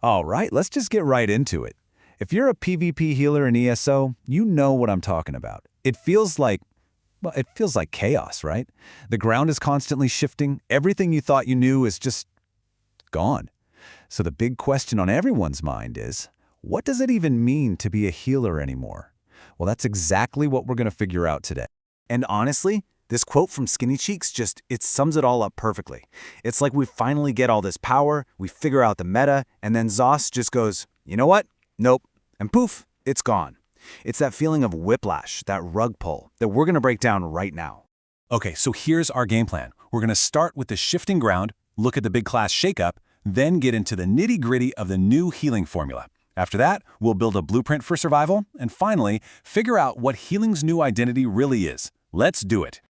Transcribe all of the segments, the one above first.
All right, let's just get right into it. If you're a PvP healer in ESO, you know what I'm talking about. It feels like chaos, right? The ground is constantly shifting. Everything you thought you knew is just gone. So the big question on everyone's mind is, what does it even mean to be a healer anymore? Well, that's exactly what we're going to figure out today. And honestly, this quote from Skinny Cheeks it sums it all up perfectly. It's like we finally get all this power, we figure out the meta, and then Zos just goes, you know what? Nope. And poof, it's gone. It's that feeling of whiplash, that rug pull, that we're going to break down right now. Okay, so here's our game plan. We're going to start with the shifting ground, look at the big class shakeup, then get into the nitty-gritty of the new healing formula. After that, we'll build a blueprint for survival, and finally, figure out what healing's new identity really is. Let's do it.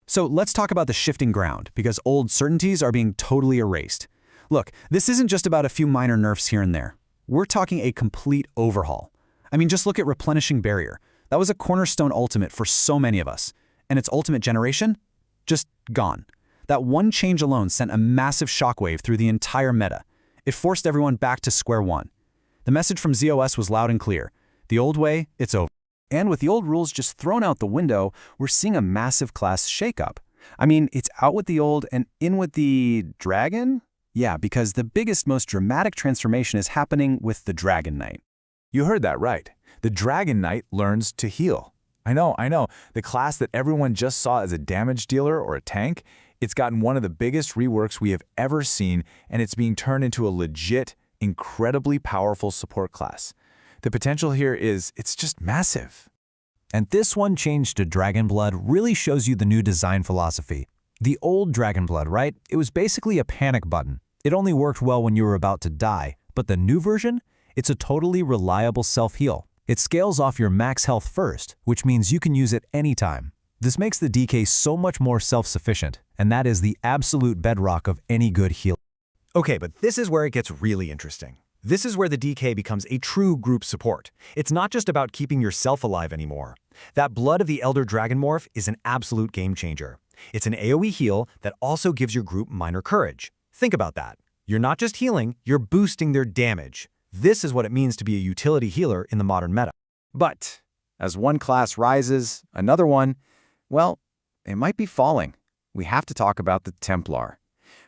So let's talk about the shifting ground, because old certainties are being totally erased. Look, this isn't just about a few minor nerfs here and there. We're talking a complete overhaul. I mean, just look at Replenishing Barrier. That was a cornerstone ultimate for so many of us. And its ultimate generation? Just gone. That one change alone sent a massive shockwave through the entire meta. It forced everyone back to square one. The message from ZOS was loud and clear. The old way, it's over. And with the old rules just thrown out the window, we're seeing a massive class shakeup. I mean, it's out with the old and in with the dragon? Yeah, because the biggest, most dramatic transformation is happening with the Dragon Knight. You heard that right. The Dragon Knight learns to heal. I know. The class that everyone just saw as a damage dealer or a tank, it's gotten one of the biggest reworks we have ever seen, and it's being turned into a legit, incredibly powerful support class. The potential here it's just massive. And this one change to Dragonblood really shows you the new design philosophy. The old Dragonblood, right? It was basically a panic button. It only worked well when you were about to die. But the new version? It's a totally reliable self-heal. It scales off your max health first, which means you can use it anytime. This makes the DK so much more self-sufficient, and that is the absolute bedrock of any good heal. Okay, but this is where it gets really interesting. This is where the DK becomes a true group support. It's not just about keeping yourself alive anymore. That Blood of the Elder Dragon morph is an absolute game changer. It's an AoE heal that also gives your group minor courage. Think about that. You're not just healing, you're boosting their damage. This is what it means to be a utility healer in the modern meta. But as one class rises, another one, well, it might be falling. We have to talk about the Templar.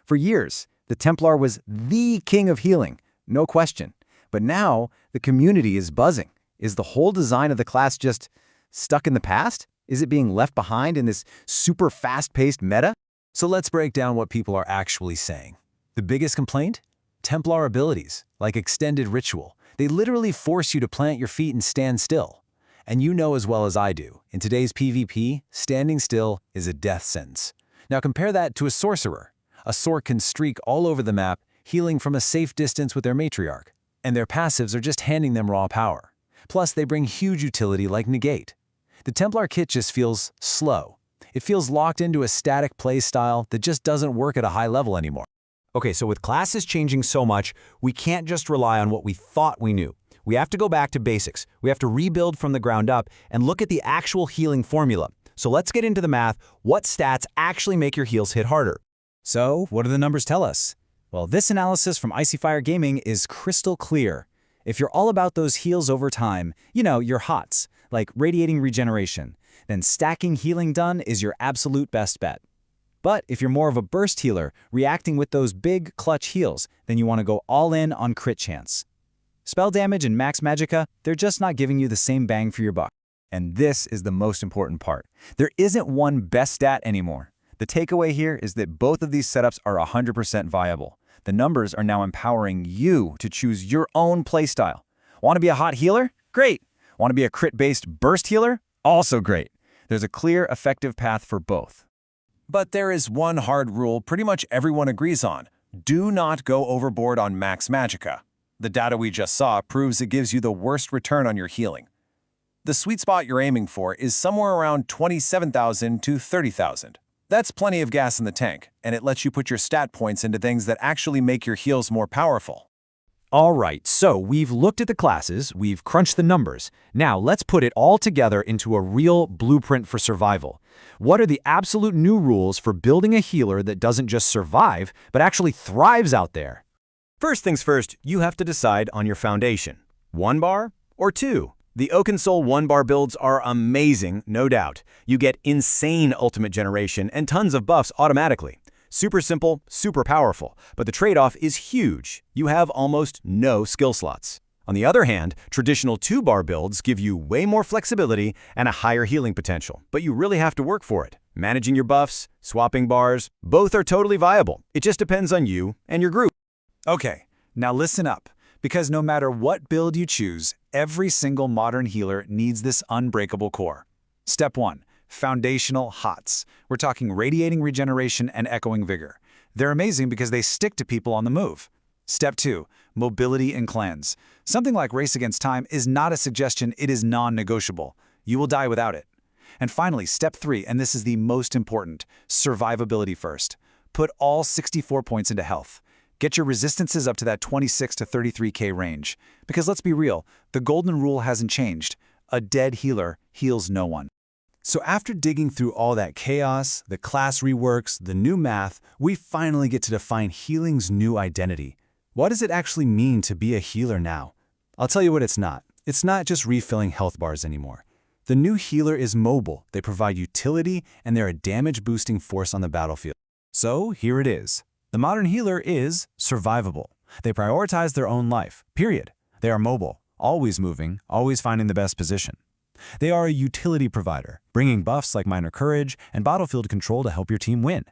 For years, the Templar was the king of healing, no question. But now, the community is buzzing. Is the whole design of the class just stuck in the past? Is it being left behind in this super fast-paced meta? So let's break down what people are actually saying. The biggest complaint? Templar abilities, like Extended Ritual. They literally force you to plant your feet and stand still. And you know as well as I do, in today's PvP, standing still is a death sentence. Now compare that to a sorcerer. A sorc can streak all over the map, healing from a safe distance with their matriarch. And their passives are just handing them raw power. Plus, they bring huge utility like Negate. The Templar kit just feels slow. It feels locked into a static play style that just doesn't work at a high level anymore. Okay, so with classes changing so much, we can't just rely on what we thought we knew. We have to go back to basics. We have to rebuild from the ground up and look at the actual healing formula. So let's get into the math. What stats actually make your heals hit harder? So, what do the numbers tell us? Well, this analysis from Icy Fire Gaming is crystal clear. If you're all about those heals over time, your HOTS, like radiating regeneration, then stacking healing done is your absolute best bet. But if you're more of a burst healer, reacting with those big clutch heals, then you want to go all in on crit chance. Spell damage and max magicka, they're just not giving you the same bang for your buck. And this is the most important part. There isn't one best stat anymore. The takeaway here is that both of these setups are 100% viable. The numbers are now empowering you to choose your own playstyle. Want to be a hot healer? Great. Want to be a crit-based burst healer? Also great. There's a clear, effective path for both. But there is one hard rule pretty much everyone agrees on. Do not go overboard on max magicka. The data we just saw proves it gives you the worst return on your healing. The sweet spot you're aiming for is somewhere around 27,000 to 30,000. That's plenty of gas in the tank, and it lets you put your stat points into things that actually make your heals more powerful. All right, so we've looked at the classes, we've crunched the numbers. Now let's put it all together into a real blueprint for survival. What are the absolute new rules for building a healer that doesn't just survive, but actually thrives out there? First things first, you have to decide on your foundation. 1 bar or 2? The Oakensoul 1 bar builds are amazing, no doubt. You get insane ultimate generation and tons of buffs automatically. Super simple, super powerful, but the trade-off is huge. You have almost no skill slots. On the other hand, traditional 2 bar builds give you way more flexibility and a higher healing potential, but you really have to work for it. Managing your buffs, swapping bars, both are totally viable. It just depends on you and your group. Okay, now listen up, because no matter what build you choose, every single modern healer needs this unbreakable core. Step 1. Foundational HOTS. We're talking radiating regeneration and echoing vigor. They're amazing because they stick to people on the move. Step 2. Mobility and cleanse. Something like Race Against Time is not a suggestion, it is non-negotiable. You will die without it. And finally, step 3, and this is the most important, survivability first. Put all 64 points into health. Get your resistances up to that 26 to 33k range. Because let's be real, the golden rule hasn't changed. A dead healer heals no one. So after digging through all that chaos, the class reworks, the new math, we finally get to define healing's new identity. What does it actually mean to be a healer now? I'll tell you what it's not. It's not just refilling health bars anymore. The new healer is mobile, they provide utility, and they're a damage-boosting force on the battlefield. So here it is. The modern healer is survivable. They prioritize their own life, period. They are mobile, always moving, always finding the best position. They are a utility provider, bringing buffs like minor courage and battlefield control to help your team win.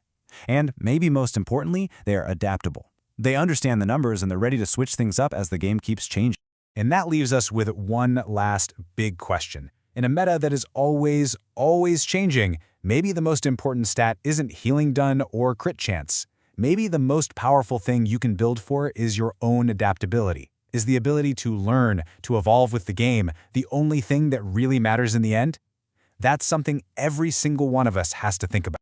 And maybe most importantly, they are adaptable. They understand the numbers and they're ready to switch things up as the game keeps changing. And that leaves us with one last big question. In a meta that is always changing, maybe the most important stat isn't healing done or crit chance. Maybe the most powerful thing you can build for is your own adaptability. Is the ability to learn, to evolve with the game, the only thing that really matters in the end? That's something every single one of us has to think about.